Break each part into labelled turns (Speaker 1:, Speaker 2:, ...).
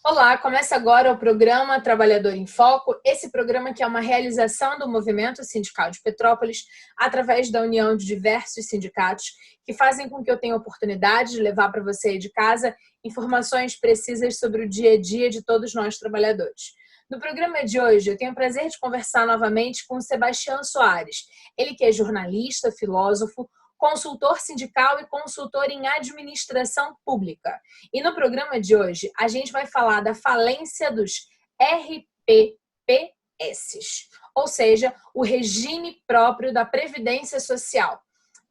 Speaker 1: Olá, começa agora o programa Trabalhador em Foco. Esse programa que é uma realização do Movimento Sindical de Petrópolis através da união de diversos sindicatos que fazem com que eu tenha a oportunidade de levar para você aí de casa informações precisas sobre o dia a dia de todos nós trabalhadores. No programa de hoje, eu tenho o prazer de conversar novamente com o Sebastião Soares. Ele que é jornalista, filósofo, consultor sindical e consultor em administração pública. E no programa de hoje, a gente vai falar da falência dos RPPS, ou seja, o regime próprio da Previdência Social.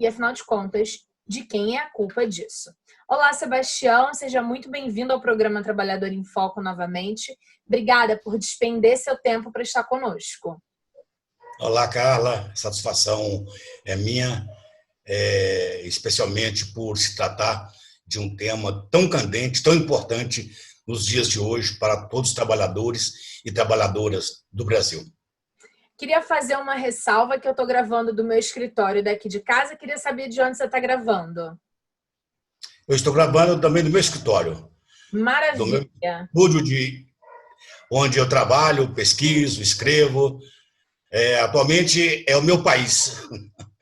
Speaker 1: E, afinal de contas, de quem é a culpa disso? Olá, Sebastião, seja muito bem-vindo ao programa Trabalhador em Foco novamente. Obrigada por despender seu tempo para estar conosco.
Speaker 2: Olá, Carla, satisfação é minha, especialmente por se tratar de um tema tão candente, tão importante nos dias de hoje para todos os trabalhadores e trabalhadoras do Brasil.
Speaker 1: Queria fazer uma ressalva que eu estou gravando do meu escritório daqui de casa. Queria saber de onde você está gravando.
Speaker 2: Eu estou gravando também do meu escritório, do meu
Speaker 1: Maravilha!
Speaker 2: estúdio onde eu trabalho, pesquiso, escrevo. Atualmente é o meu país.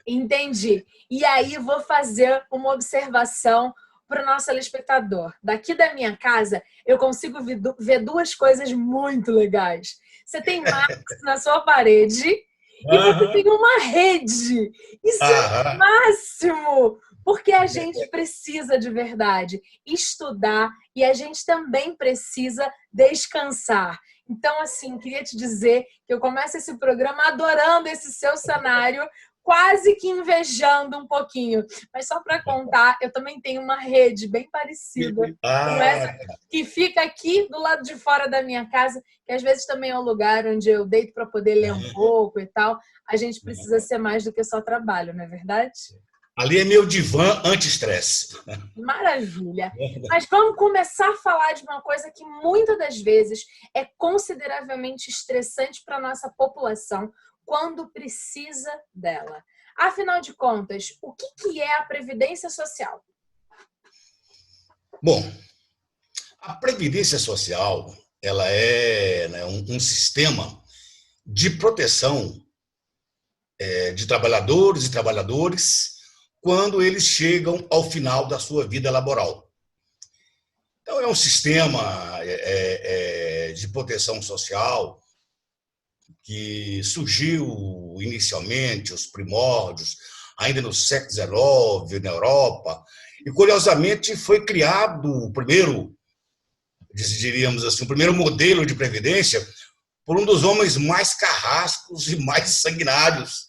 Speaker 1: Entendi. E aí vou fazer uma observação para o nosso telespectador. Daqui da minha casa, eu consigo ver duas coisas muito legais. Você tem Marx na sua parede e você tem uma rede. Isso é o
Speaker 2: Aham.
Speaker 1: máximo! Porque a gente precisa de verdade estudar e a gente também precisa descansar. Então, assim, queria te dizer que eu começo esse programa adorando esse seu cenário, quase que invejando um pouquinho. Mas só para contar, eu também tenho uma rede bem parecida com essa, que fica aqui do lado de fora da minha casa, que às vezes também é um lugar onde eu deito para poder ler um pouco e tal. A gente precisa ser mais do que só trabalho, não é verdade?
Speaker 2: Ali é meu divã anti-estresse.
Speaker 1: Maravilha! Mas vamos começar a falar de uma coisa que muitas das vezes é consideravelmente estressante para a nossa população quando precisa dela. Afinal de contas, o que é a Previdência Social?
Speaker 2: Bom, a Previdência Social ela é, né, um sistema de proteção de trabalhadores e trabalhadores quando eles chegam ao final da sua vida laboral. Então, é um sistema de proteção social que surgiu inicialmente, os primórdios, ainda no século XIX, na Europa, e, curiosamente, foi criado o primeiro, diríamos assim, o primeiro modelo de previdência por um dos homens mais carrascos e mais sanguinários,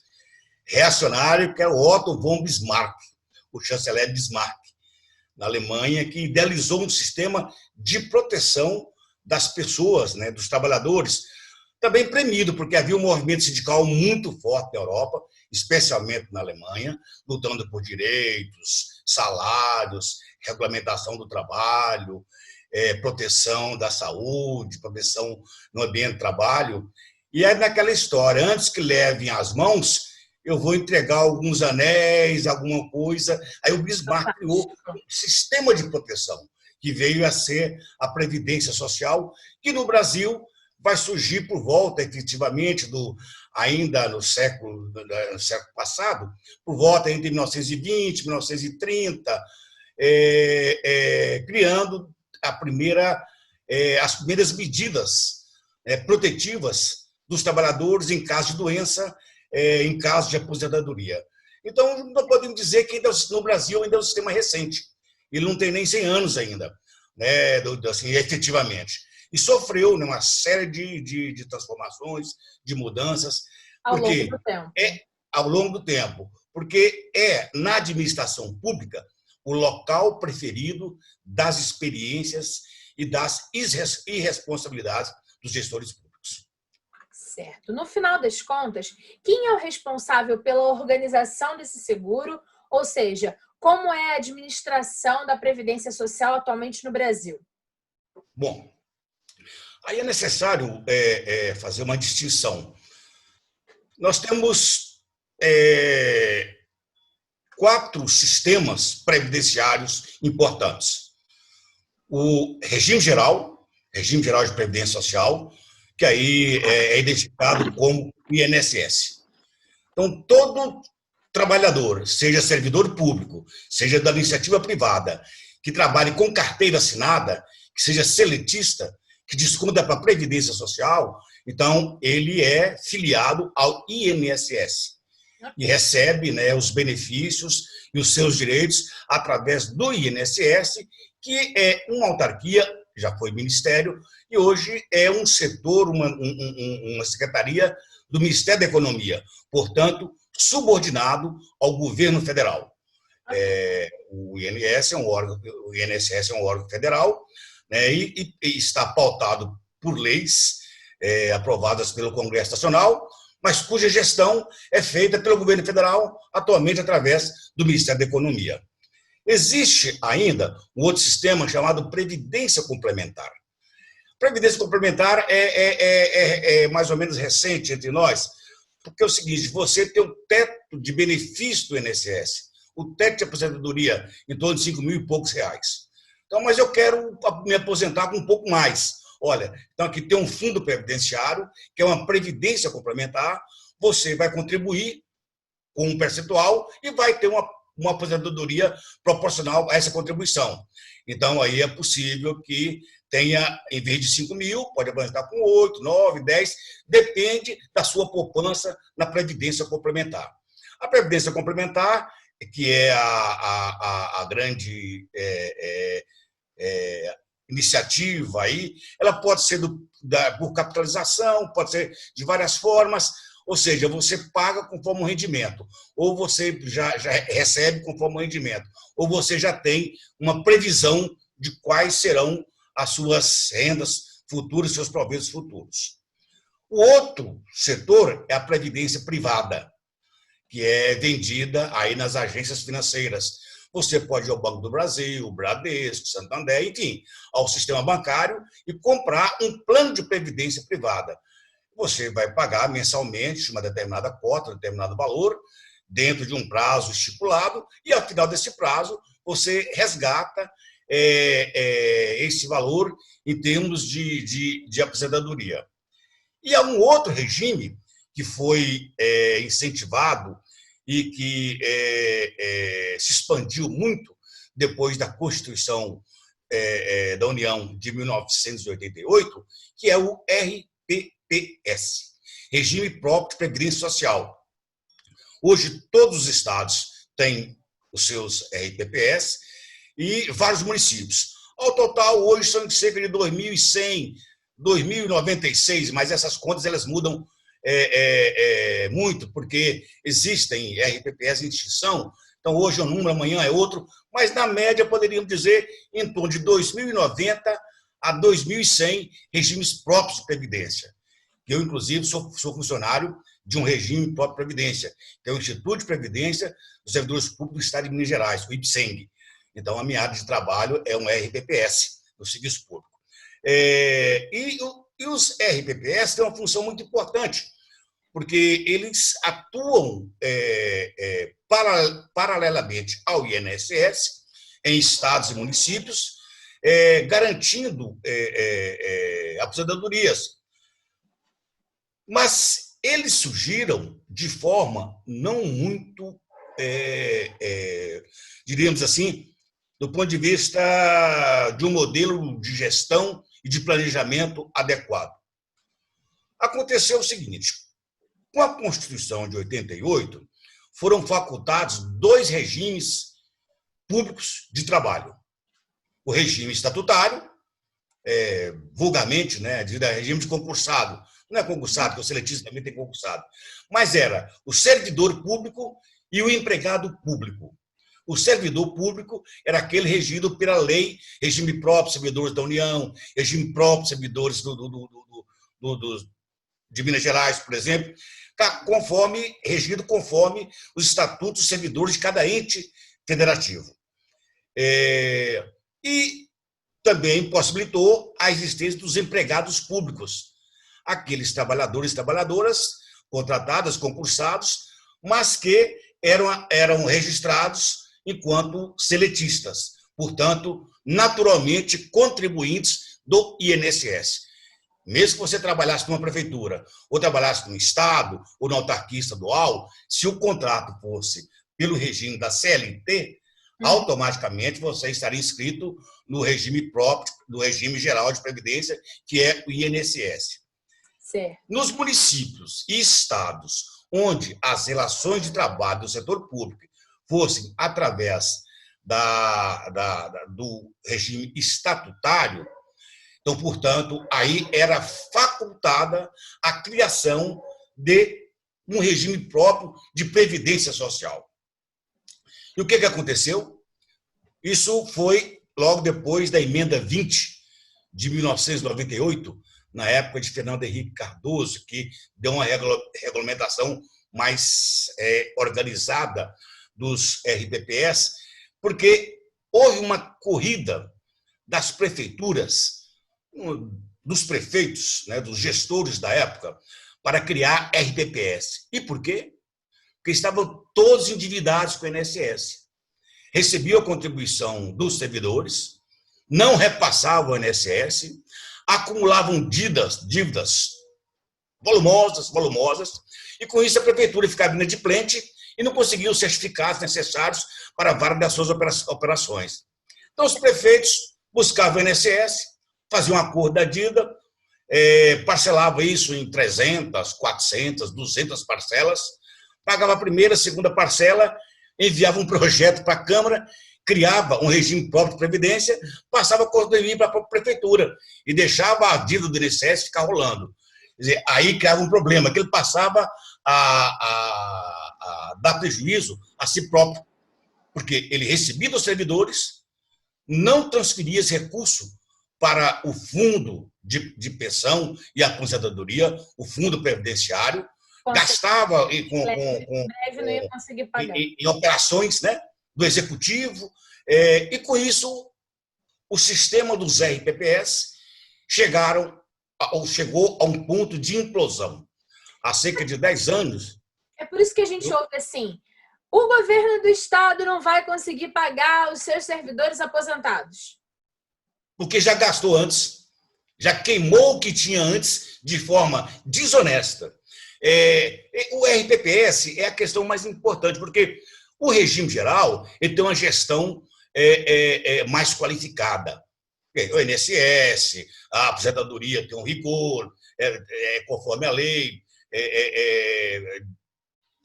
Speaker 2: reacionário, que era o Otto von Bismarck, o chanceler Bismarck, na Alemanha, que idealizou um sistema de proteção das pessoas, né, dos trabalhadores, também premido, porque havia um movimento sindical muito forte na Europa, especialmente na Alemanha, lutando por direitos, salários, regulamentação do trabalho, proteção da saúde, proteção no ambiente de trabalho. E é naquela história, antes que levem as mãos, eu vou entregar alguns anéis, alguma coisa. Aí o Bismarck criou um sistema de proteção, que veio a ser a Previdência Social, que no Brasil vai surgir por volta, efetivamente, ainda no século passado, por volta entre 1920 e 1930, criando as primeiras medidas protetivas dos trabalhadores em caso de doença, em caso de aposentadoria. Então, não podemos dizer que ainda, no Brasil ainda é um sistema recente. Ele não tem nem 100 anos ainda, né, assim, efetivamente. E sofreu, né, uma série de transformações, de mudanças.
Speaker 1: Ao longo do tempo.
Speaker 2: Ao longo do tempo. Porque na administração pública o local preferido das experiências e das irresponsabilidades dos gestores públicos.
Speaker 1: Certo. No final das contas, quem é o responsável pela organização desse seguro? Ou seja, como é a administração da Previdência Social atualmente no Brasil?
Speaker 2: Bom, aí é necessário fazer uma distinção. Nós temos 4 sistemas previdenciários importantes. O regime geral, Regime Geral de Previdência Social, que aí é identificado como INSS. Então, todo trabalhador, seja servidor público, seja da iniciativa privada, que trabalhe com carteira assinada, que seja seletista, que desconta para a Previdência Social, então ele é filiado ao INSS e recebe, né, os benefícios e os seus direitos através do INSS, que é uma autarquia, já foi ministério, e hoje é um setor, uma secretaria do Ministério da Economia, portanto, subordinado ao governo federal. O INSS é um órgão federal, né, e está pautado por leis aprovadas pelo Congresso Nacional, mas cuja gestão é feita pelo governo federal, atualmente através do Ministério da Economia. Existe ainda um outro sistema chamado Previdência Complementar. Previdência Complementar é mais ou menos recente entre nós, porque é o seguinte, você tem um teto de benefício do INSS, o teto de aposentadoria em torno de 5 mil e poucos reais. Então, mas eu quero me aposentar com um pouco mais. Olha, então aqui tem um fundo previdenciário, que é uma previdência complementar, você vai contribuir com um percentual e vai ter uma aposentadoria proporcional a essa contribuição. Então, aí é possível que tenha, em vez de 5 mil, pode aposentar com 8, 9, 10, depende da sua poupança na Previdência Complementar. A Previdência Complementar, que é a grande iniciativa aí, ela pode ser por capitalização, pode ser de várias formas, ou seja, você paga conforme o rendimento, ou você já recebe conforme o rendimento, ou você já tem uma previsão de quais serão as suas rendas futuras, seus proventos futuros. O outro setor é a previdência privada, que é vendida aí nas agências financeiras. Você pode ir ao Banco do Brasil, Bradesco, Santander, enfim, ao sistema bancário e comprar um plano de previdência privada. Você vai pagar mensalmente uma determinada cota, um determinado valor, dentro de um prazo estipulado, e ao final desse prazo você resgata esse valor em termos de aposentadoria. E há um outro regime que foi incentivado e que se expandiu muito depois da Constituição da União de 1988, que é o RPPS, Regime Próprio de Previdência Social. Hoje, todos os estados têm os seus RPPS e vários municípios. Ao total, hoje são cerca de 2.100, 2.096, mas essas contas elas mudam muito, porque existem RPPS em extinção, então hoje é um número, amanhã é outro, mas na média poderíamos dizer em torno de 2.090 a 2.100 regimes próprios de previdência. Eu, inclusive, sou funcionário de um regime próprio de previdência, que é o Instituto de Previdência dos Servidores Públicos do Estado de Minas Gerais, o IPSENG. Então, a minha área de trabalho é um RPPS, do Serviço Público. E os RPPS têm uma função muito importante, porque eles atuam paralelamente ao INSS, em estados e municípios, garantindo aposentadorias. Mas eles surgiram de forma não muito, diríamos assim, do ponto de vista de um modelo de gestão e de planejamento adequado. Aconteceu o seguinte, com a Constituição de 88, foram facultados 2 regimes públicos de trabalho. O regime estatutário, vulgarmente, né, regime de concursado. Não é concursado, porque o seletista também tem concursado. Mas era o servidor público e o empregado público. O servidor público era aquele regido pela lei, regime próprio, servidores da União, regime próprio, servidores de Minas Gerais, por exemplo, regido conforme os estatutos dos servidores de cada ente federativo. E também possibilitou a existência dos empregados públicos, aqueles trabalhadores e trabalhadoras contratados, concursados, mas que eram registrados enquanto seletistas, portanto, naturalmente contribuintes do INSS. Mesmo que você trabalhasse numa prefeitura, ou trabalhasse no Estado, ou na autarquia estadual, se o contrato fosse pelo regime da CLT, automaticamente você estaria inscrito no regime próprio, do regime geral de previdência, que é o INSS.
Speaker 1: Certo.
Speaker 2: Nos municípios e estados onde as relações de trabalho do setor público fossem através do regime estatutário, então, portanto, aí era facultada a criação de um regime próprio de previdência social. E o que aconteceu? Isso foi logo depois da emenda 20 de 1998, na época de Fernando Henrique Cardoso, que deu uma regulamentação mais organizada dos RPPS, porque houve uma corrida das prefeituras, dos prefeitos, né, dos gestores da época, para criar RPPS. E por quê? Porque estavam todos endividados com o INSS. Recebiam a contribuição dos servidores, não repassavam o INSS, acumulavam dívidas volumosas, e com isso a prefeitura ficava inadimplente e não conseguia os certificados necessários para várias das suas operações. Então, os prefeitos buscavam o INSS, faziam um acordo da dívida, parcelava isso em 300, 400, 200 parcelas, pagava a primeira, a segunda parcela, enviava um projeto para a Câmara, criava um regime próprio de previdência, passava a contribuir para a prefeitura e deixava a dívida do INSS ficar rolando. Quer dizer, aí criava um problema, que ele passava a dar prejuízo a si próprio, porque ele recebia dos servidores, não transferia esse recurso para o fundo de pensão e aposentadoria, o fundo previdenciário, gastava em operações, né, do executivo, e com isso o sistema dos RPPS chegou a um ponto de implosão. Há cerca de 10 anos.
Speaker 1: É por isso que a gente ouve assim, o governo do estado não vai conseguir pagar os seus servidores aposentados.
Speaker 2: Porque já gastou antes, já queimou o que tinha antes de forma desonesta. O RPPS é a questão mais importante, porque o regime geral ele tem uma gestão mais qualificada. O INSS, a aposentadoria tem um rigor, conforme a lei,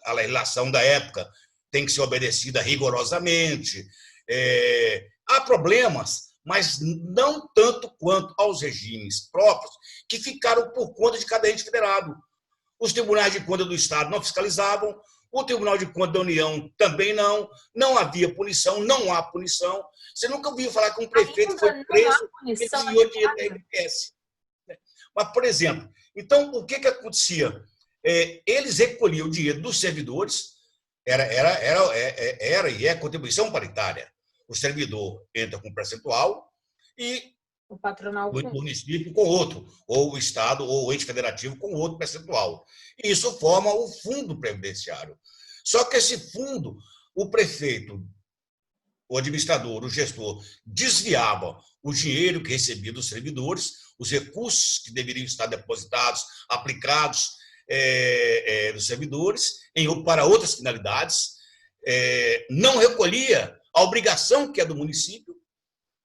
Speaker 2: a legislação da época tem que ser obedecida rigorosamente. Há problemas, mas não tanto quanto aos regimes próprios, que ficaram por conta de cada ente federado. Os tribunais de contas do Estado não fiscalizavam, o Tribunal de Contas da União também não havia punição, não há punição. Você nunca ouviu falar que um prefeito foi preso e desviou dinheiro da RPPS. Mas, por exemplo, então, o que acontecia? Eles recolhiam o dinheiro dos servidores, era e é contribuição paritária. O servidor entra com um percentual e
Speaker 1: o patronal
Speaker 2: o município com outro, ou o Estado ou o ente federativo com outro percentual. E isso forma o fundo previdenciário. Só que esse fundo, o prefeito, o administrador, o gestor, desviava o dinheiro que recebia dos servidores, os recursos que deveriam estar depositados, aplicados dos servidores, para outras finalidades, não recolhia a obrigação que é do município,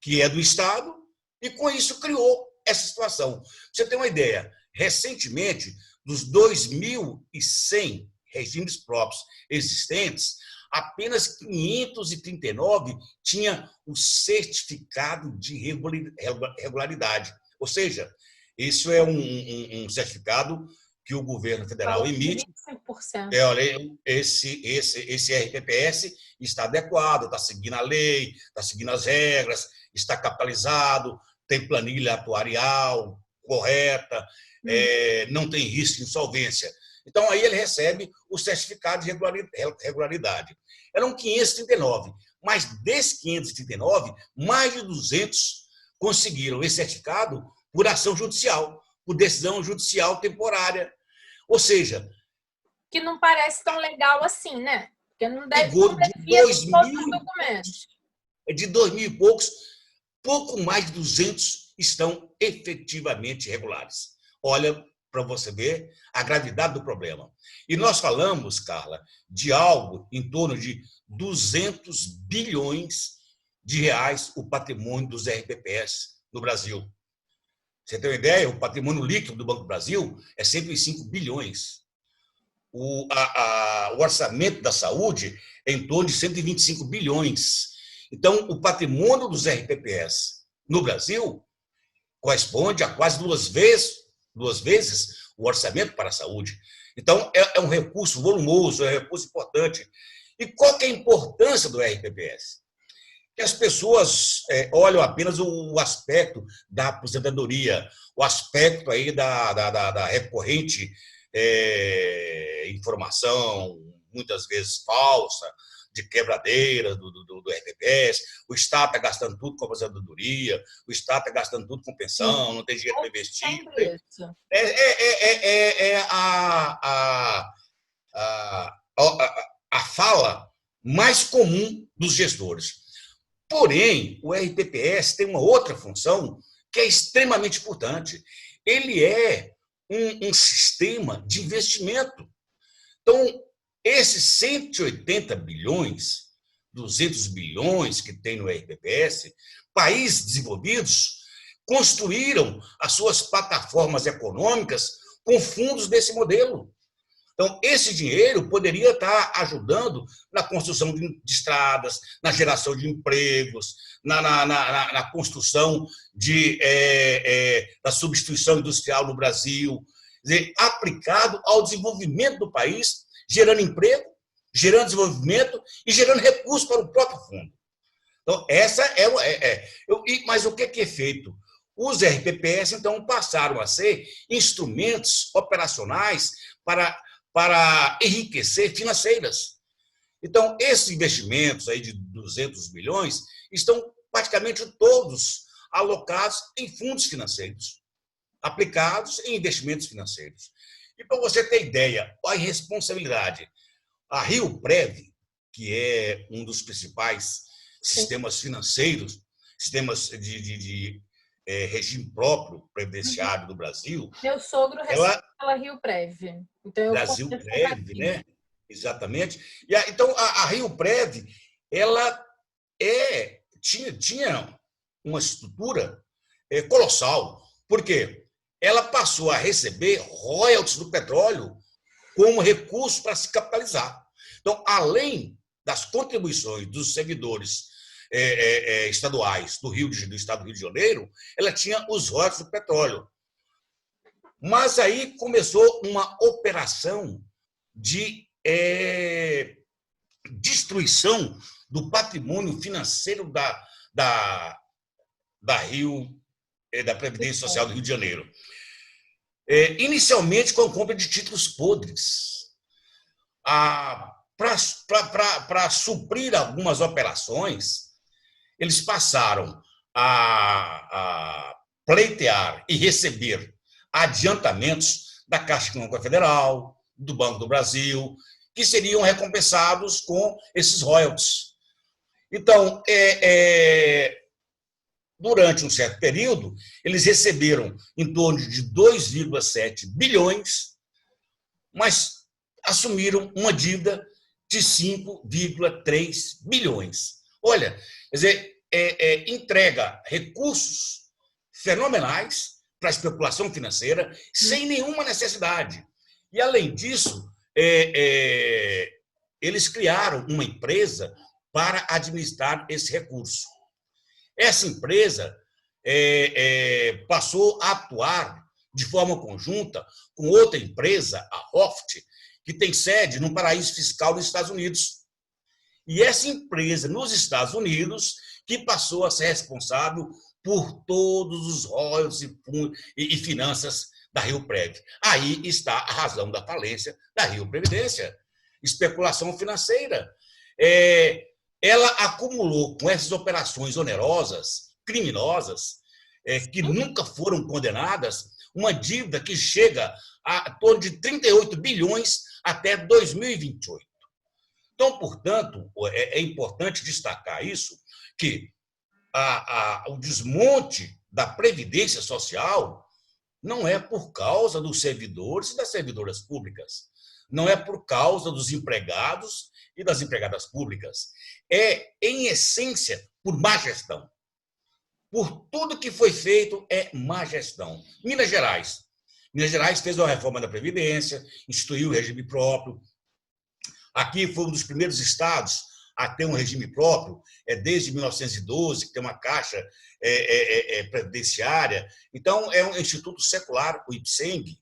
Speaker 2: que é do Estado, e com isso criou essa situação. Você tem uma ideia, recentemente, dos 2.100 regimes próprios existentes, apenas 539 tinha o certificado de regularidade. Ou seja, isso é um certificado que o governo federal emite.
Speaker 1: 25%.
Speaker 2: Esse RPPS está adequado, está seguindo a lei, está seguindo as regras, está capitalizado, tem planilha atuarial correta, não tem risco de insolvência. Então, aí ele recebe o certificado de regularidade. Eram 539, mas desses 539, mais de 200 conseguiram esse certificado por ação judicial, por decisão judicial temporária. Ou seja...
Speaker 1: Que não parece tão legal assim, né? Porque não deve
Speaker 2: de 2.000 e poucos, pouco mais de 200 estão efetivamente irregulares. Olha, para você ver a gravidade do problema. E nós falamos, Carla, de algo em torno de 200 bilhões de reais o patrimônio dos RPPS no Brasil. Você tem uma ideia? O patrimônio líquido do Banco do Brasil é 105 bilhões. O orçamento da saúde é em torno de 125 bilhões. Então, o patrimônio dos RPPS no Brasil corresponde a quase duas vezes o orçamento para a saúde. Então, é um recurso volumoso, é um recurso importante. E qual que é a importância do RPPS? Que as pessoas olham apenas o aspecto da aposentadoria, o aspecto aí da recorrente informação, muitas vezes falsa, de quebradeira do RPPS, o Estado está gastando tudo com aposentadoria, o Estado está gastando tudo com pensão, não tem dinheiro para investir. É a fala mais comum dos gestores. Porém, o RPPS tem uma outra função que é extremamente importante. Ele é um sistema de investimento. Então, esses 180 bilhões, 200 bilhões que tem no RPPS, países desenvolvidos construíram as suas plataformas econômicas com fundos desse modelo. Então, esse dinheiro poderia estar ajudando na construção de estradas, na geração de empregos, na construção da substituição industrial no Brasil, quer dizer, aplicado ao desenvolvimento do país, gerando emprego, gerando desenvolvimento e gerando recursos para o próprio fundo. Então, essa mas o que é feito? Os RPPS, então, passaram a ser instrumentos operacionais para enriquecer financeiras. Então, esses investimentos aí de 200 bilhões estão praticamente todos alocados em fundos financeiros, aplicados em investimentos financeiros. E para você ter ideia, a irresponsabilidade. A RioPrev, que é um dos principais sistemas financeiros, sistemas de regime próprio previdenciário do Brasil.
Speaker 1: Meu sogro recebe pela RioPrev. Então,
Speaker 2: Brasil Prev, né? Exatamente. Então, a RioPrev, ela tinha uma estrutura colossal. Por quê? Ela passou a receber royalties do petróleo como recurso para se capitalizar. Então, além das contribuições dos servidores estaduais do Estado do Rio de Janeiro, ela tinha os royalties do petróleo. Mas aí começou uma operação de destruição do patrimônio financeiro da Previdência Social do Rio de Janeiro. Inicialmente com a compra de títulos podres. Para suprir algumas operações, eles passaram a pleitear e receber adiantamentos da Caixa Econômica Federal, do Banco do Brasil, que seriam recompensados com esses royalties. Então, durante um certo período, eles receberam em torno de 2,7 bilhões, mas assumiram uma dívida de 5,3 bilhões. Olha, quer dizer, entrega recursos fenomenais para a especulação financeira sem nenhuma necessidade. E, além disso, eles criaram uma empresa para administrar esse recurso. Essa empresa passou a atuar de forma conjunta com outra empresa, a Hoft, que tem sede num paraíso fiscal nos Estados Unidos. E essa empresa, nos Estados Unidos, que passou a ser responsável por todos os royalties e finanças da RioPrev. Aí está a razão da falência da Rio Previdência. Especulação financeira. Ela acumulou com essas operações onerosas, criminosas, que nunca foram condenadas, uma dívida que chega a torno de 38 bilhões até 2028. Então, portanto, é importante destacar isso, que o desmonte da Previdência Social não é por causa dos servidores e das servidoras públicas, não é por causa dos empregados e das empregadas públicas. É, em essência, por má gestão. Por tudo que foi feito, é má gestão. Minas Gerais. Minas Gerais fez uma reforma da Previdência, instituiu o regime próprio. Aqui foi um dos primeiros estados a ter um regime próprio, desde 1912, que tem uma caixa previdenciária. Então, é um instituto secular, o IPSENG.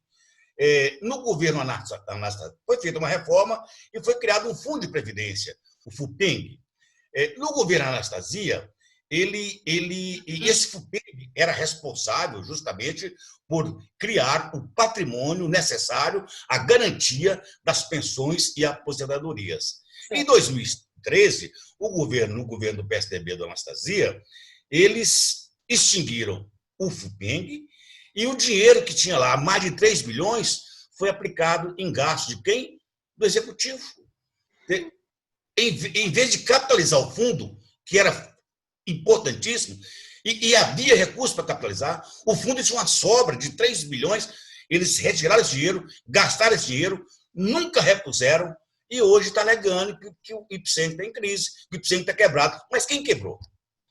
Speaker 2: No governo Anastasia, foi feita uma reforma e foi criado um fundo de previdência, o FUPENG. No governo Anastasia, esse FUPENG era responsável justamente por criar o patrimônio necessário à garantia das pensões e aposentadorias. Em 2013, no governo do PSDB do Anastasia, eles extinguiram o FUPENG e o dinheiro que tinha lá, mais de 3 bilhões, foi aplicado em gastos de quem? Do Executivo. Em vez de capitalizar o fundo, que era importantíssimo, e havia recursos para capitalizar, o fundo tinha uma sobra de 3 bilhões, eles retiraram esse dinheiro, gastaram esse dinheiro, nunca repuseram, e hoje está alegando que o IPSENG está em crise, que o IPSENG está quebrado. Mas quem quebrou?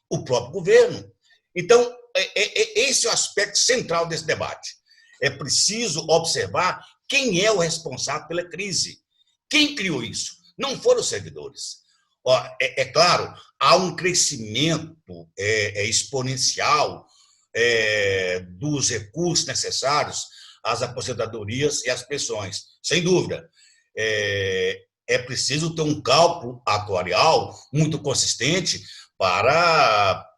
Speaker 2: O próprio governo. Então, esse é o aspecto central desse debate. É preciso observar quem é o responsável pela crise. Quem criou isso? Não foram os servidores. Claro, há um crescimento exponencial dos recursos necessários às aposentadorias e às pensões, sem dúvida. É preciso ter um cálculo atuarial muito consistente para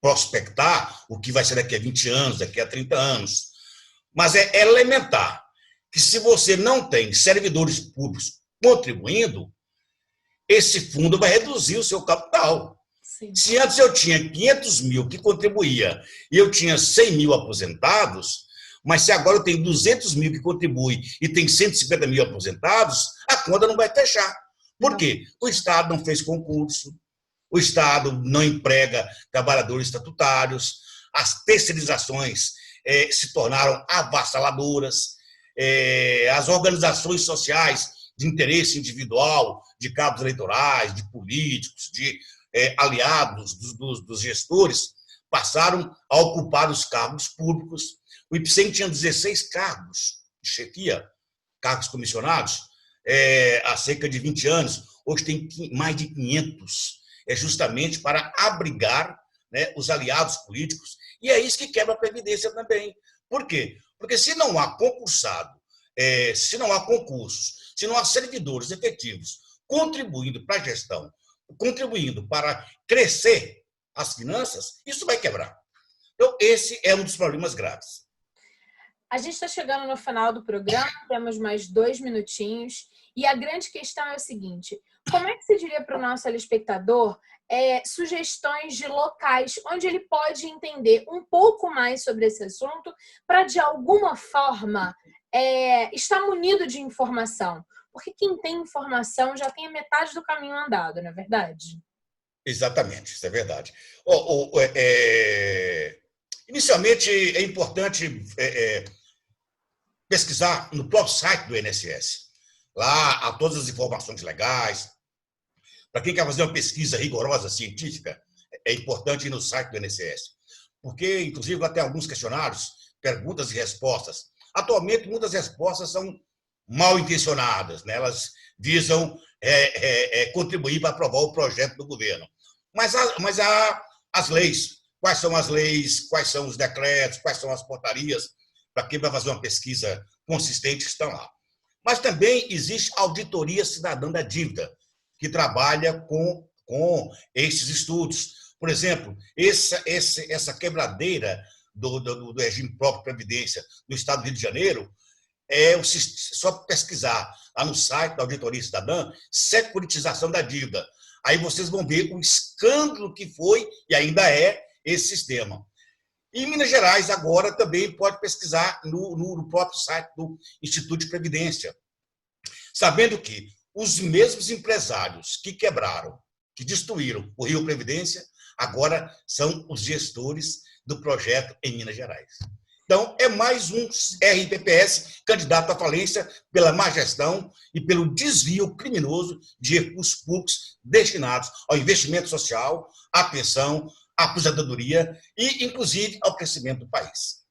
Speaker 2: prospectar o que vai ser daqui a 20 anos, daqui a 30 anos. Mas é elementar que, se você não tem servidores públicos contribuindo, esse fundo vai reduzir o seu capital. Sim. Se antes eu tinha 500 mil que contribuía e eu tinha 100 mil aposentados, mas se agora eu tenho 200 mil que contribuem e tem 150 mil aposentados, a conta não vai fechar. Por quê? O Estado não fez concurso, o Estado não emprega trabalhadores estatutários, as terceirizações se tornaram avassaladoras, as organizações sociais de interesse individual, de cabos eleitorais, de políticos, de aliados dos gestores, passaram a ocupar os cargos públicos. O IPSENG tinha 16 cargos de chefia, cargos comissionados, há cerca de 20 anos. Hoje tem mais de 500. É justamente para abrigar, né, os aliados políticos. E é isso que quebra a Previdência também. Por quê? Porque se não há concursado, se não há concursos, se não há servidores efetivos contribuindo para a gestão, contribuindo para crescer as finanças, isso vai quebrar. Então, esse é um dos problemas graves.
Speaker 1: A gente está chegando no final do programa, temos mais 2 minutinhos, e a grande questão é o seguinte: como é que você diria para o nosso telespectador sugestões de locais onde ele pode entender um pouco mais sobre esse assunto para, de alguma forma, estar munido de informação? Porque quem tem informação já tem a metade do caminho andado, não é verdade?
Speaker 2: Exatamente, isso é verdade. Inicialmente, é importante pesquisar no próprio site do INSS. Lá há todas as informações legais. Para quem quer fazer uma pesquisa rigorosa, científica, é importante ir no site do INSS. Porque, inclusive, lá tem alguns questionários, perguntas e respostas. Atualmente, muitas respostas são mal intencionadas, né? Elas visam contribuir para aprovar o projeto do governo. Mas há as leis. Quais são as leis, quais são os decretos, quais são as portarias, para quem vai fazer uma pesquisa consistente, que estão lá. Mas também existe a Auditoria Cidadã da Dívida, que trabalha com esses estudos. Por exemplo, essa quebradeira do regime próprio de Previdência no Estado do Rio de Janeiro, só pesquisar lá no site da Auditoria Cidadã, securitização da dívida. Aí vocês vão ver o escândalo que foi e ainda é esse sistema. Em Minas Gerais, agora, também pode pesquisar no próprio site do Instituto de Previdência, sabendo que os mesmos empresários que quebraram, que destruíram o Rio Previdência, agora são os gestores do projeto em Minas Gerais. Então, é mais um RPPS candidato à falência pela má gestão e pelo desvio criminoso de recursos públicos destinados ao investimento social, à pensão, à aposentadoria e, inclusive, ao crescimento do país.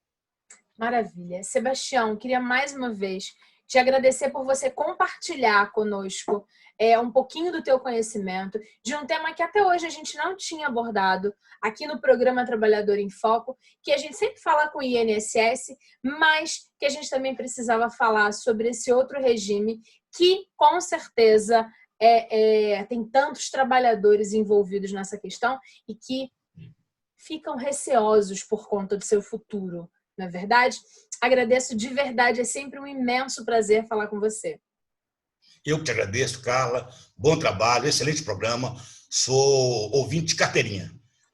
Speaker 1: Maravilha. Sebastião, queria mais uma vez te agradecer por você compartilhar conosco um pouquinho do teu conhecimento de um tema que até hoje a gente não tinha abordado aqui no programa Trabalhador em Foco, que a gente sempre fala com o INSS, mas que a gente também precisava falar sobre esse outro regime que, com certeza, tem tantos trabalhadores envolvidos nessa questão e que ficam receosos por conta do seu futuro, não é verdade? Agradeço de verdade, é sempre um imenso prazer falar com você.
Speaker 2: Eu que te agradeço, Carla. Bom trabalho, excelente programa. Sou ouvinte de carteirinha.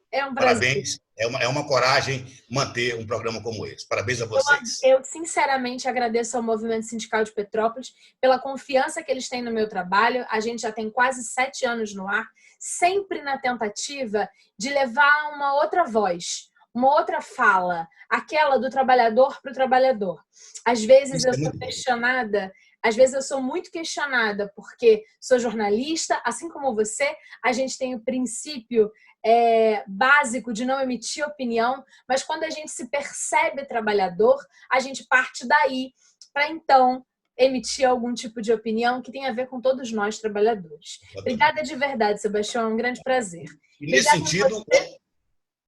Speaker 1: É um prazer.
Speaker 2: Parabéns. É uma coragem manter um programa como esse. Parabéns a vocês.
Speaker 1: Eu sinceramente agradeço ao Movimento Sindical de Petrópolis pela confiança que eles têm no meu trabalho. A gente já tem quase 7 anos no ar, sempre na tentativa de levar uma outra voz, uma outra fala, aquela do trabalhador para o trabalhador. Às vezes eu sou questionada, às vezes eu sou muito questionada porque sou jornalista, assim como você, a gente tem o princípio básico de não emitir opinião, mas quando a gente se percebe trabalhador, a gente parte daí para então emitir algum tipo de opinião que tem a ver com todos nós trabalhadores. Obrigada de verdade, Sebastião, é um grande prazer.
Speaker 2: E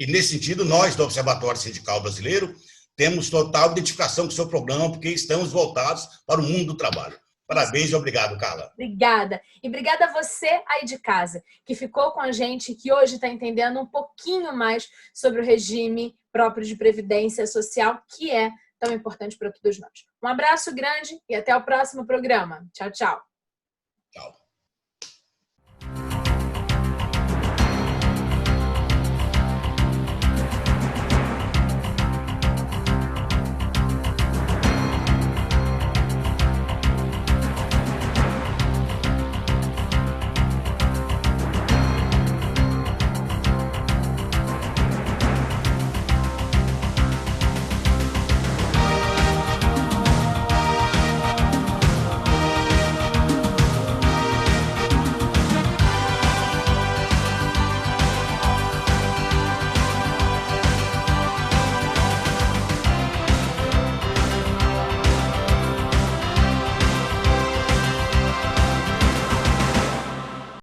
Speaker 2: nesse sentido, nós do Observatório Sindical Brasileiro temos total identificação com o seu programa, porque estamos voltados para o mundo do trabalho. Parabéns e obrigado, Carla.
Speaker 1: Obrigada. E obrigada a você aí de casa, que ficou com a gente, que hoje está entendendo um pouquinho mais sobre o regime próprio de previdência social, que é tão importante para todos nós. Um abraço grande e até o próximo programa. Tchau, tchau.
Speaker 2: Tchau.